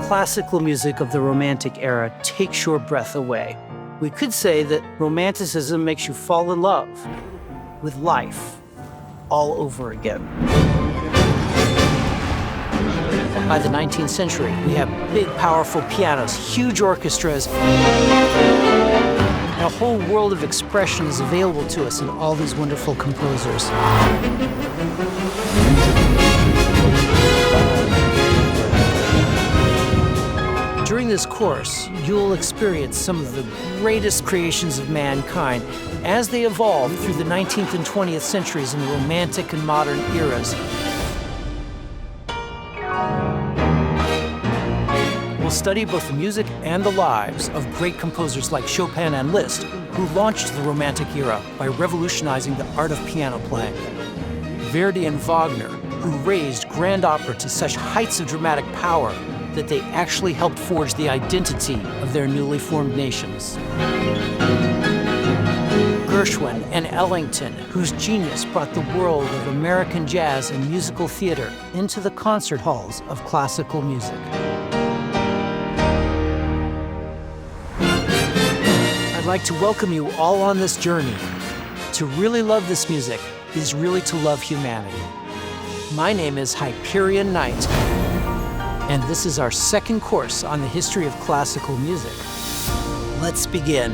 classical music of the Romantic era takes your breath away. We could say that Romanticism makes you fall in love with life all over again. By the 19th century, we have big, powerful pianos, huge orchestras, and a whole world of expression is available to us in all these wonderful composers. During this course, you'll experience some of the greatest creations of mankind as they evolved through the 19th and 20th centuries in the Romantic and modern eras. We'll study both the music and the lives of great composers like Chopin and Liszt, who launched the Romantic era by revolutionizing the art of piano playing. Verdi and Wagner, who raised grand opera to such heights of dramatic power that they actually helped forge the identity of their newly formed nations. Gershwin and Ellington, whose genius brought the world of American jazz and musical theater into the concert halls of classical music. I'd like to welcome you all on this journey. To really love this music is really to love humanity. My name is Hyperion Knight, and this is our second course on the history of classical music. Let's begin.